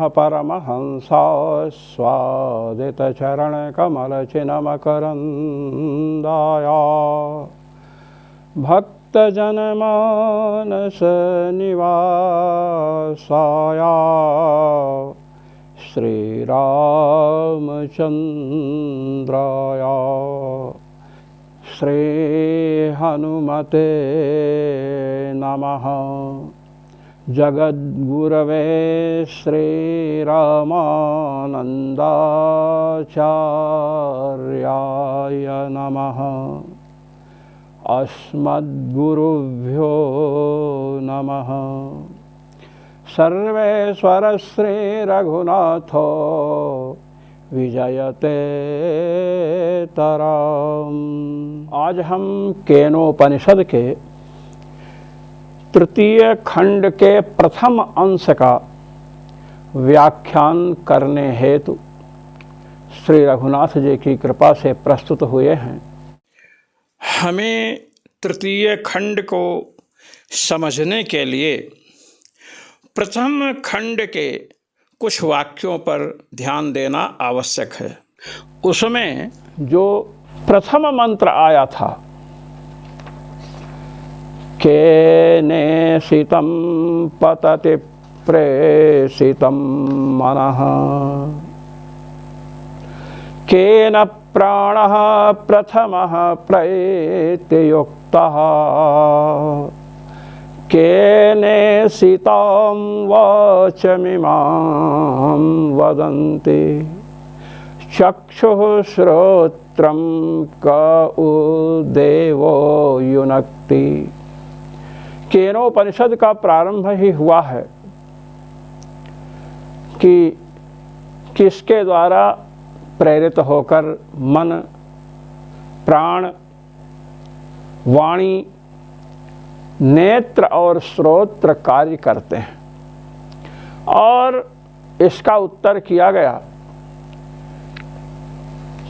परमहंसा स्वादितचरणकमलचिन्मकरन्दाया भक्तजनमानसनिवासाया श्रीरामचन्द्राया श्रीहनुमते नमः। जगद्गुरवे श्रीरामानन्दाचार्याय नमः। अस्मद्गुरुभ्यो नमः। सर्वेश्वर श्रीरघुनाथो विजयते तरम्। आज हम केनोपनिषद के तृतीय खंड के प्रथम अंश का व्याख्यान करने हेतु श्री रघुनाथ जी की कृपा से प्रस्तुत हुए हैं। हमें तृतीय खंड को समझने के लिए प्रथम खंड के कुछ वाक्यों पर ध्यान देना आवश्यक है। उसमें जो प्रथम मंत्र आया था, केनेषितं पतति प्रेषितं मनः, केन प्राणः प्रथमः प्रैतियुक्तः, केनेषितं वाचमिमां वदन्ति, चक्षुः श्रोत्रं क उ देवो युनक्ति। केनोपनिषद का प्रारंभ ही हुआ है कि किसके द्वारा प्रेरित होकर मन, प्राण, वाणी, नेत्र और श्रोत्र कार्य करते हैं। और इसका उत्तर किया गया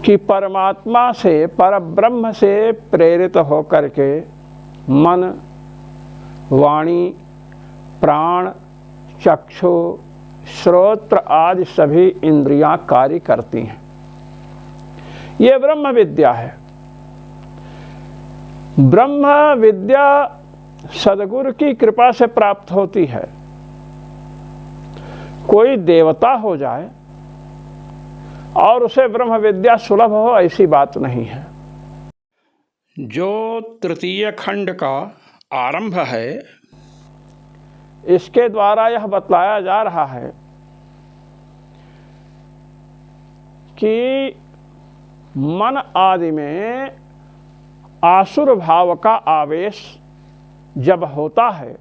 कि परमात्मा से, परब्रह्म से प्रेरित होकर के मन, वाणी, प्राण, चक्षु, श्रोत्र आदि सभी इंद्रियां कार्य करती हैं। ये ब्रह्म विद्या है। ब्रह्म विद्या सद्गुरु की कृपा से प्राप्त होती है। कोई देवता हो जाए और उसे ब्रह्म विद्या सुलभ हो, ऐसी बात नहीं है। जो तृतीय खंड का आरंभ है, इसके द्वारा यह बतलाया जा रहा है कि मन आदि में आसुर भाव का आवेश जब होता है,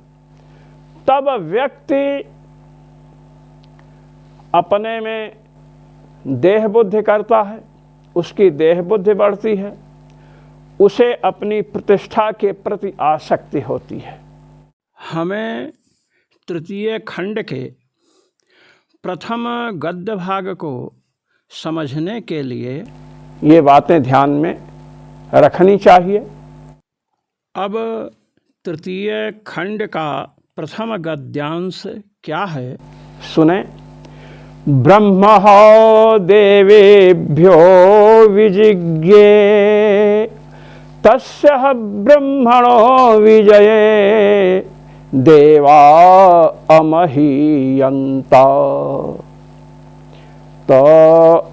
तब व्यक्ति अपने में देह बुद्धि करता है, उसकी देह बुद्धि बढ़ती है, उसे अपनी प्रतिष्ठा के प्रति आसक्ति होती है। हमें तृतीय खंड के प्रथम गद्य भाग को समझने के लिए ये बातें ध्यान में रखनी चाहिए। अब तृतीय खंड का प्रथम गद्यांश क्या है, सुने। ब्रह्मो देवेभ्यो विजिज्ञे तस्य ब्रह्मणो विजये देवा अमहीयन्त तो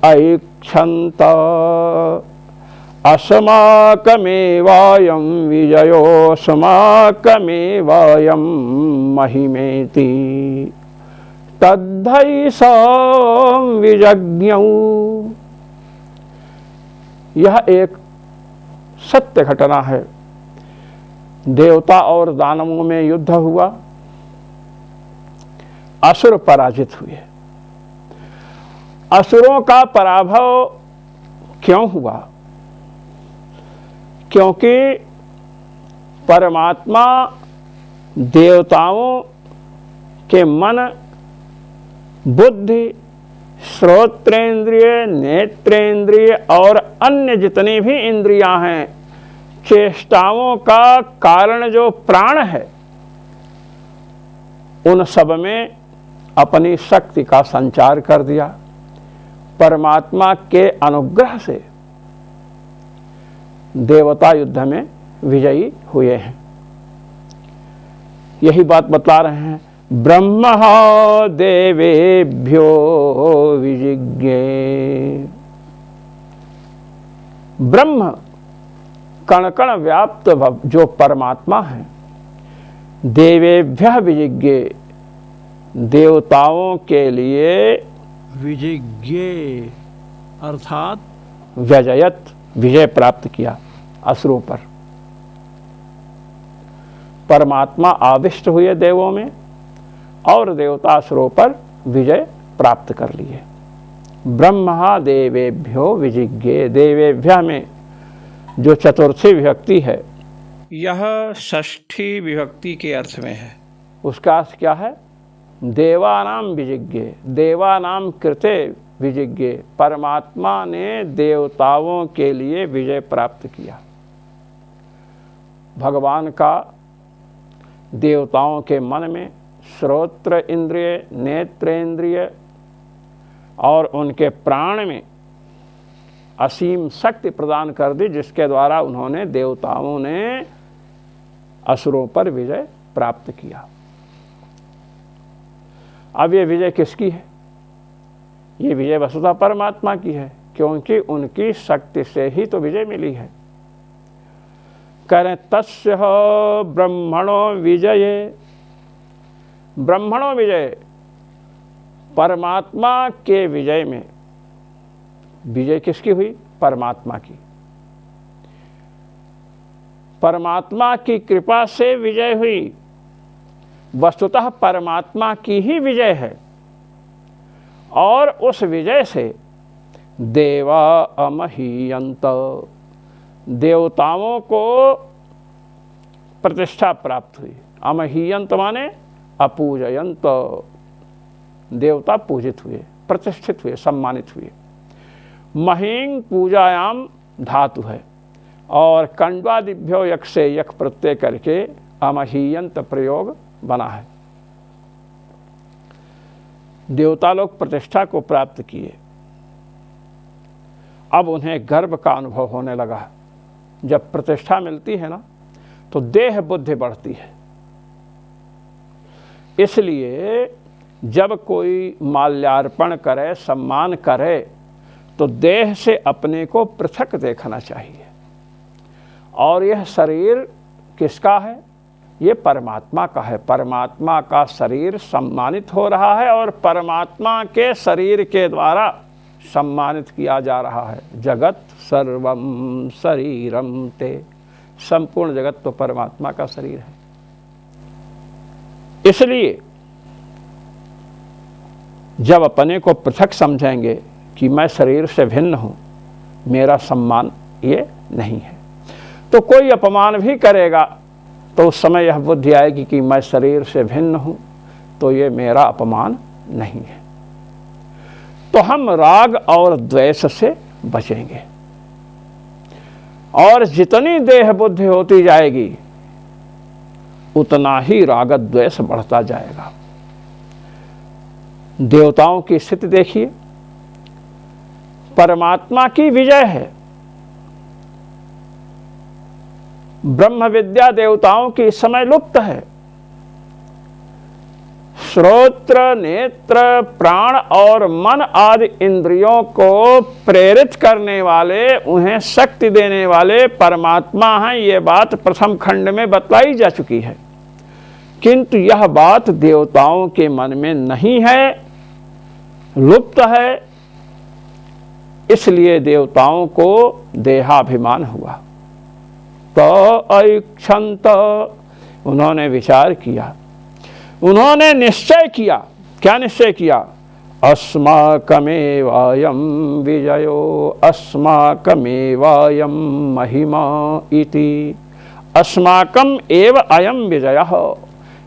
ऐक्षन्त अस्माकमेवायं विजयोऽस्माकमेवायं महिमेति तद्धैषं विजज्ञौ। यह एक सत्य घटना है। देवता और दानवों में युद्ध हुआ, असुर पराजित हुए। असुरों का पराभव क्यों हुआ? क्योंकि परमात्मा देवताओं के मन, बुद्धि, श्रोत्रेंद्रिय, नेत्रेंद्रिय और अन्य जितनी भी इंद्रियां हैं, चेष्टाओं का कारण जो प्राण है, उन सब में अपनी शक्ति का संचार कर दिया। परमात्मा के अनुग्रह से देवता युद्ध में विजयी हुए हैं। यही बात बता रहे हैं, ब्रह्म देवेभ्यो विजिज्ञे। ब्रह्म कण कण व्याप्त जो परमात्मा है, देवेभ्य विजिज्ञे, देवताओं के लिए विजिज्ञे अर्थात व्यजयत, विजय प्राप्त किया असुरों पर। परमात्मा आविष्ट हुए देवों में और देवता असुरों पर विजय प्राप्त कर लिए। ब्रह्मा देवेभ्यो विजिज्ञे, देवेभ्य में जो चतुर्थी विभक्ति है यह षष्ठी विभक्ति के अर्थ में है। उसका अर्थ क्या है? देवानाम विजिज्ञे, देवानाम कृते विजिज्ञे, परमात्मा ने देवताओं के लिए विजय प्राप्त किया। भगवान का देवताओं के मन में श्रोत्र इंद्रिय, नेत्र इंद्रिय और उनके प्राण में असीम शक्ति प्रदान कर दी, जिसके द्वारा उन्होंने, देवताओं ने असुरों पर विजय प्राप्त किया। अब ये विजय किसकी है? ये विजय वस्तुतः परमात्मा की है, क्योंकि उनकी शक्ति से ही तो विजय मिली है। करें तस्य ब्रह्मणो विजये, ब्रह्मणो विजय, परमात्मा के विजय में विजय किसकी हुई? परमात्मा की। परमात्मा की कृपा से विजय हुई, वस्तुतः परमात्मा की ही विजय है। और उस विजय से देवा अमहीयंत, देवताओं को प्रतिष्ठा प्राप्त हुई। अमहीयंत माने अपूजयंत, देवता पूजित हुए, प्रतिष्ठित हुए, सम्मानित हुए। महींग पूजायाम धातु है और कंडवादिभ्यो यक से यक प्रत्यय करके अमहीयंत प्रयोग बना है। देवता लोग प्रतिष्ठा को प्राप्त किए, अब उन्हें गर्व का अनुभव होने लगा। जब प्रतिष्ठा मिलती है ना, तो देह बुद्धि बढ़ती है। इसलिए जब कोई माल्यार्पण करे, सम्मान करे, तो देह से अपने को पृथक देखना चाहिए। और यह शरीर किसका है? ये परमात्मा का है। परमात्मा का शरीर सम्मानित हो रहा है और परमात्मा के शरीर के द्वारा सम्मानित किया जा रहा है। जगत सर्वम शरीरम ते, संपूर्ण जगत तो परमात्मा का शरीर है। इसलिए जब अपने को पृथक समझेंगे कि मैं शरीर से भिन्न हूं, मेरा सम्मान ये नहीं है, तो कोई अपमान भी करेगा तो उस समय यह बुद्धि आएगी कि मैं शरीर से भिन्न हूं, तो ये मेरा अपमान नहीं है। तो हम राग और द्वेष से बचेंगे। और जितनी देह बुद्धि होती जाएगी, उतना ही राग द्वेष बढ़ता जाएगा। देवताओं की स्थिति देखिए, परमात्मा की विजय है। ब्रह्म विद्या देवताओं की इस समय लुप्त है। श्रोत्र, नेत्र, प्राण और मन आदि इंद्रियों को प्रेरित करने वाले, उन्हें शक्ति देने वाले परमात्मा हैं। ये बात प्रथम खंड में बतलाई जा चुकी है। किंतु यह बात देवताओं के मन में नहीं है, लुप्त है। इसलिए देवताओं को देहाभिमान हुआ। तो ऐक्षंत, उन्होंने विचार किया, उन्होंने निश्चय किया। क्या निश्चय किया? अस्माकमेवायं विजयो अस्माकमेवायं महिमा इति। अस्माकम एव अयं विजयः,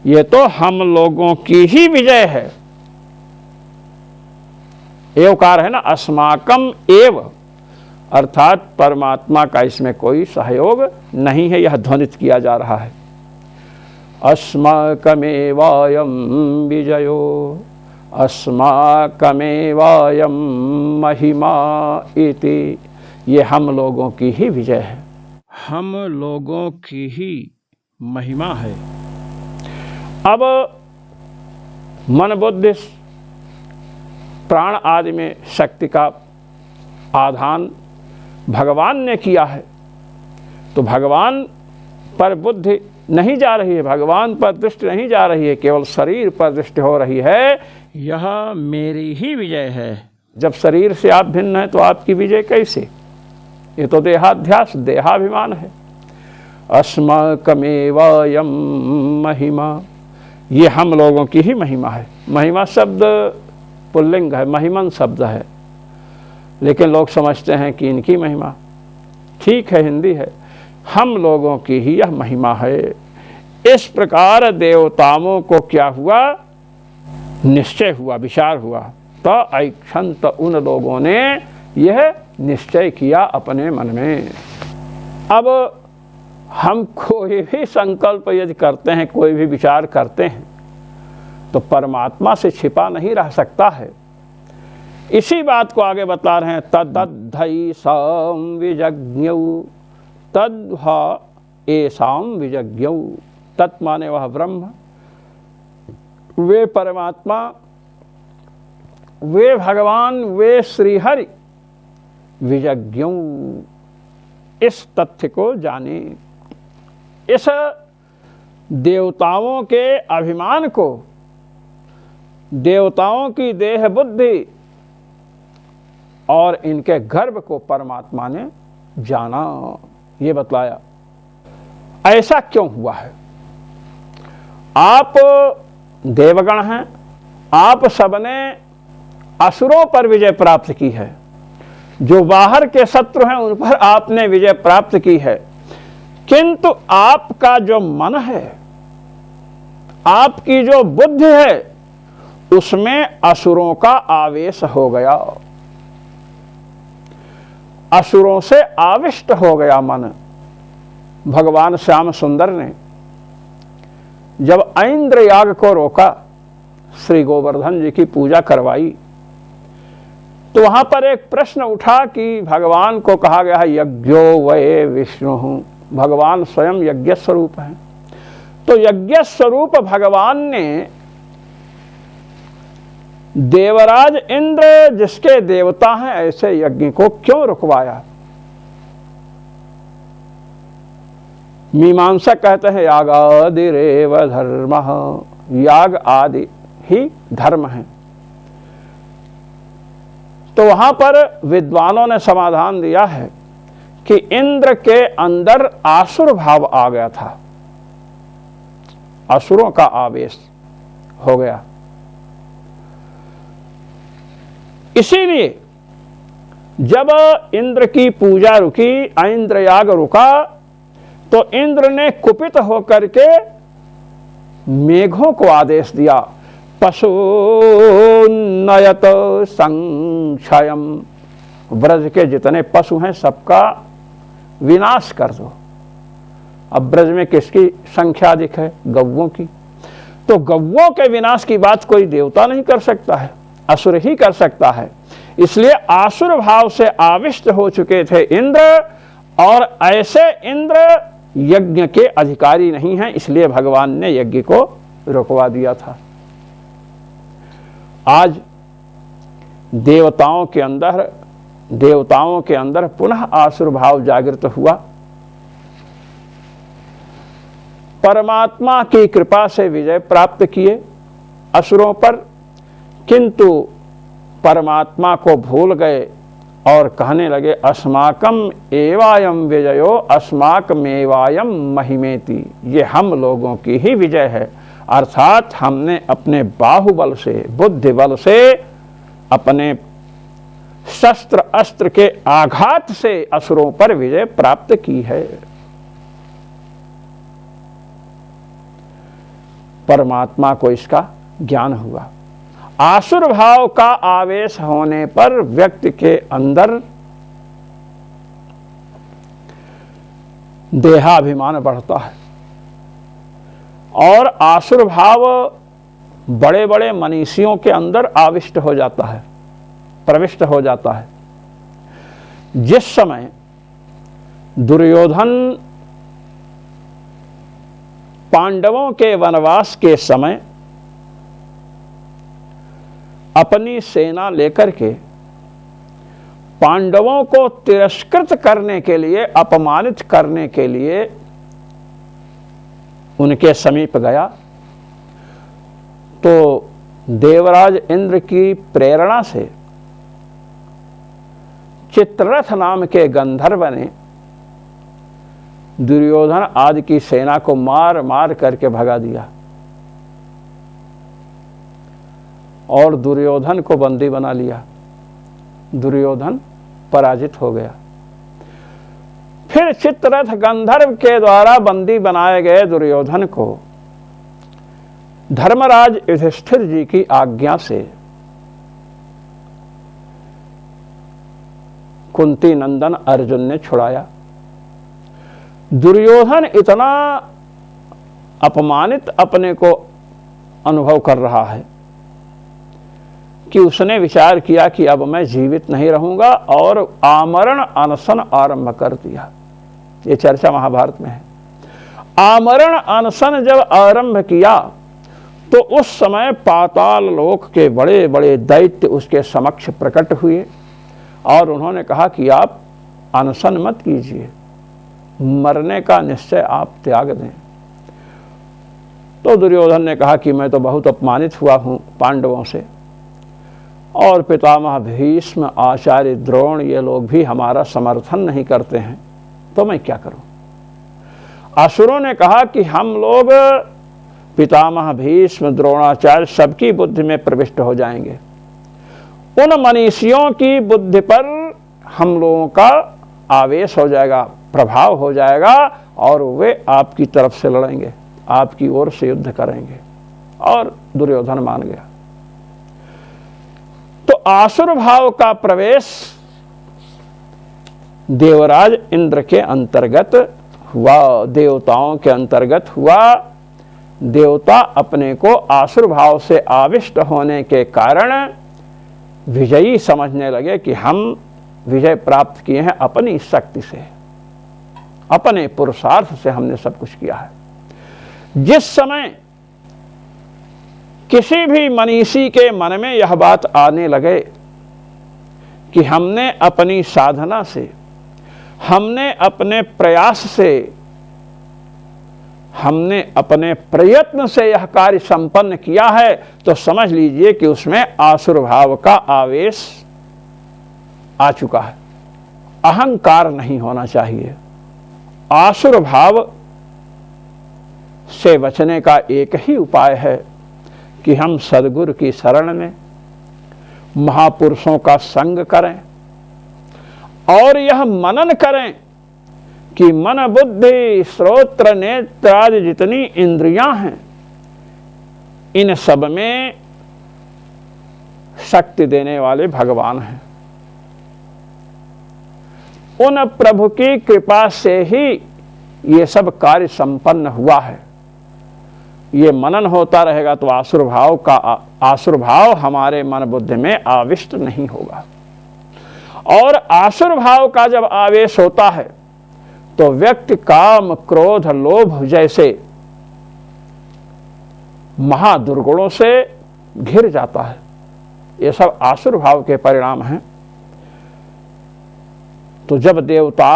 ये तो हम लोगों की ही विजय है। एवकार है ना, अस्माकम एव, अर्थात परमात्मा का इसमें कोई सहयोग नहीं है, यह ध्वनित किया जा रहा है। अस्माकमेवायं विजयो, अस्माकमेवायं महिमा इति, ये हम लोगों की ही विजय है, हम लोगों की ही महिमा है। अब मन बुद्धि प्राण आदि में शक्ति का आधान भगवान ने किया है, तो भगवान पर बुद्धि नहीं जा रही है, भगवान पर दृष्टि नहीं जा रही है, केवल शरीर पर दृष्टि हो रही है। यह मेरी ही विजय है। जब शरीर से आप भिन्न हैं तो आपकी विजय कैसे? ये तो देहाध्यास, देहाभिमान है। अस्माकमेवायं महिमा, ये हम लोगों की ही महिमा है। महिमा शब्द पुल्लिंग है, महिमन शब्द है, लेकिन लोग समझते हैं कि इनकी महिमा। ठीक है, हिंदी है, हम लोगों की ही यह महिमा है। इस प्रकार देवताओं को क्या हुआ? निश्चय हुआ, विचार हुआ। तो ऐक्षंत उन लोगों ने यह निश्चय किया अपने मन में। अब हम कोई भी संकल्प यदि करते हैं, कोई भी विचार करते हैं, तो परमात्मा से छिपा नहीं रह सकता है। इसी बात को आगे बता रहे हैं। तद्दधैषां विजज्ञौ तद्हा एषां विजज्ञौ। तत् माने वह ब्रह्म, वे परमात्मा, वे भगवान, वे श्रीहरि विजज्ञौ, इस तथ्य को जाने। इस देवताओं के अभिमान को, देवताओं की देह बुद्धि और इनके गर्भ को परमात्मा ने जाना, ये बतलाया। ऐसा क्यों हुआ है? आप देवगण हैं, आप सबने असुरों पर विजय प्राप्त की है, जो बाहर के शत्रु हैं उन पर आपने विजय प्राप्त की है, किंतु आपका जो मन है, आपकी जो बुद्धि है, उसमें असुरों का आवेश हो गया, असुरों से आविष्ट हो गया मन। भगवान श्याम सुंदर ने जब ऐन्द्र याग को रोका, श्री गोवर्धन जी की पूजा करवाई, तो वहां पर एक प्रश्न उठा कि भगवान को कहा गया है यज्ञो वै विष्णु, भगवान स्वयं यज्ञ स्वरूप हैं। तो यज्ञ स्वरूप भगवान ने देवराज इंद्र, जिसके देवता हैं, ऐसे यज्ञ को क्यों रुकवाया? मीमांसक कहते हैं यागादिरेव धर्मः, याग आदि ही धर्म है। तो वहां पर विद्वानों ने समाधान दिया है कि इंद्र के अंदर आसुर भाव आ गया था, असुरों का आवेश हो गया। इसीलिए जब इंद्र की पूजा रुकी, ऐन्द्र याग रुका, तो इंद्र ने कुपित होकर के मेघों को आदेश दिया, पशु नयत संक्षयम, ब्रज के जितने पशु हैं सबका विनाश कर दो। अब ब्रज में किसकी संख्या अधिक है? गौओं की। तो गौओं के विनाश की बात कोई देवता नहीं कर सकता है, असुर ही कर सकता है। इसलिए आसुर भाव से आविष्ट हो चुके थे इंद्र, और ऐसे इंद्र यज्ञ के अधिकारी नहीं हैं, इसलिए भगवान ने यज्ञ को रुकवा दिया था। आज देवताओं के अंदर पुनः आसुर भाव जागृत हुआ। परमात्मा की कृपा से विजय प्राप्त किए असुरों पर, किंतु परमात्मा को भूल गए और कहने लगे अस्माकम एवायम विजयो अस्माकमेवायम महिमेति, ये हम लोगों की ही विजय है। अर्थात हमने अपने बाहुबल से, बुद्धि बल से, अपने शस्त्र अस्त्र के आघात से असुरों पर विजय प्राप्त की है। परमात्मा को इसका ज्ञान हुआ। आसुर भाव का आवेश होने पर व्यक्ति के अंदर देहाभिमान बढ़ता है, और आसुर भाव बड़े बड़े मनीषियों के अंदर आविष्ट हो जाता है, प्रविष्ट हो जाता है। जिस समय दुर्योधन पांडवों के वनवास के समय अपनी सेना लेकर के पांडवों को तिरस्कृत करने के लिए, अपमानित करने के लिए उनके समीप गया, तो देवराज इंद्र की प्रेरणा से चित्ररथ नाम के गंधर्व ने दुर्योधन आदि की सेना को मार मार करके भगा दिया और दुर्योधन को बंदी बना लिया। दुर्योधन पराजित हो गया। फिर चित्ररथ गंधर्व के द्वारा बंदी बनाए गए दुर्योधन को धर्मराज युधिष्ठिर जी की आज्ञा से कुंती नंदन अर्जुन ने छुड़ाया। दुर्योधन इतना अपमानित अपने को अनुभव कर रहा है कि उसने विचार किया कि अब मैं जीवित नहीं रहूंगा और आमरण अनशन आरंभ कर दिया। ये चर्चा महाभारत में है। आमरण अनशन जब आरंभ किया तो उस समय पाताल लोक के बड़े बड़े दैत्य उसके समक्ष प्रकट हुए और उन्होंने कहा कि आप अनशन मत कीजिए, मरने का निश्चय आप त्याग दें। तो दुर्योधन ने कहा कि मैं तो बहुत अपमानित हुआ हूं पांडवों से, और पितामह भीष्म, आचार्य द्रोण, ये लोग भी हमारा समर्थन नहीं करते हैं, तो मैं क्या करूं। असुरों ने कहा कि हम लोग पितामह भीष्म, द्रोणाचार्य सबकी बुद्धि में प्रविष्ट हो जाएंगे, उन मनीषियों की बुद्धि पर हम लोगों का आवेश हो जाएगा, प्रभाव हो जाएगा और वे आपकी तरफ से लड़ेंगे, आपकी ओर से युद्ध करेंगे। और दुर्योधन मान गया। तो आसुर भाव का प्रवेश देवराज इंद्र के अंतर्गत हुआ, देवताओं के अंतर्गत हुआ। देवता अपने को आसुर भाव से आविष्ट होने के कारण विजयी समझने लगे कि हम विजय प्राप्त किए हैं अपनी शक्ति से, अपने पुरुषार्थ से हमने सब कुछ किया है। जिस समय किसी भी मनीषी के मन में यह बात आने लगे कि हमने अपनी साधना से, हमने अपने प्रयास से, हमने अपने प्रयत्न से यह कार्य संपन्न किया है, तो समझ लीजिए कि उसमें आसुर भाव का आवेश आ चुका है। अहंकार नहीं होना चाहिए। आसुर भाव से बचने का एक ही उपाय है कि हम सद्गुरु की शरण में महापुरुषों का संग करें और यह मनन करें कि मन, बुद्धि, श्रोत्र, नेत्र आदि जितनी इंद्रियां हैं, इन सब में शक्ति देने वाले भगवान हैं। उन प्रभु की कृपा से ही ये सब कार्य संपन्न हुआ है। ये मनन होता रहेगा तो आसुर भाव हमारे मन बुद्धि में आविष्ट नहीं होगा। और आसुर भाव का जब आवेश होता है तो व्यक्ति काम, क्रोध, लोभ जैसे महादुर्गुणों से घिर जाता है। ये सब आसुर भाव के परिणाम हैं। तो जब देवता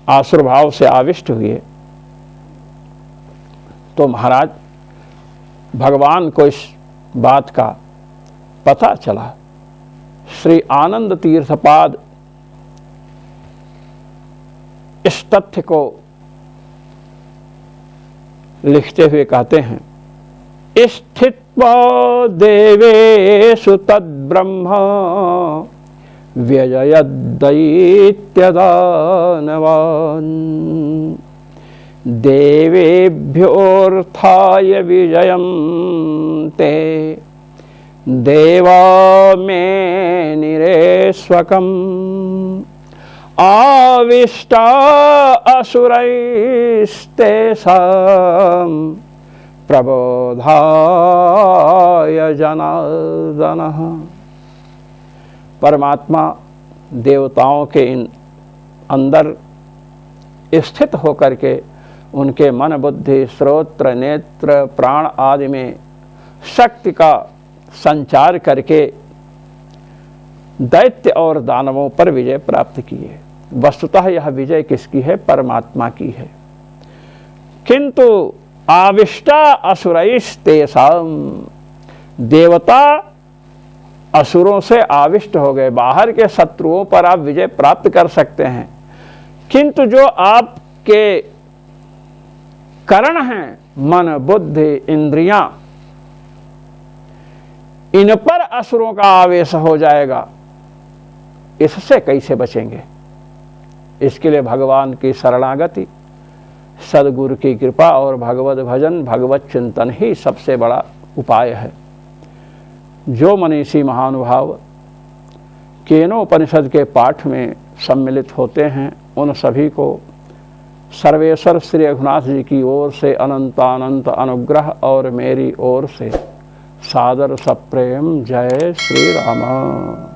आसुर भाव से आविष्ट हुए तो महाराज भगवान को इस बात का पता चला। श्री आनंद तीर्थपाद इस तथ्य को लिखते हुए कहते हैं, स्थित्वा देवेषु तद्ब्रह्म व्यजयद्दैत्यदानवान् देवेभ्योऽर्थाय विजयं ते देवा मे निरेष्वकम् आविष्टा असुरैस्तेषां प्रबोधाय जनार्दनः। परमात्मा देवताओं के अंदर स्थित होकर के उनके मन, बुद्धि, श्रोत्र, नेत्र, प्राण आदि में शक्ति का संचार करके दैत्य और दानवों पर विजय प्राप्त किए। वस्तुतः यह विजय किसकी है? परमात्मा की है। किंतु आविष्टा असुरैस्तेषां, देवता असुरों से आविष्ट हो गए। बाहर के शत्रुओं पर आप विजय प्राप्त कर सकते हैं, किंतु जो आपके करण हैं, मन, बुद्धि, इंद्रियां, इन पर असुरों का आवेश हो जाएगा। इससे कैसे बचेंगे? इसके लिए भगवान की शरणागति, सदगुरु की कृपा और भगवत भजन, भगवत चिंतन ही सबसे बड़ा उपाय है। जो मनीषी महानुभाव केनोपनिषद के पाठ में सम्मिलित होते हैं, उन सभी को सर्वेश्वर श्री रघुनाथ जी की ओर से अनंतानंत अनुग्रह और मेरी ओर से सादर सप्रेम जय श्री राम।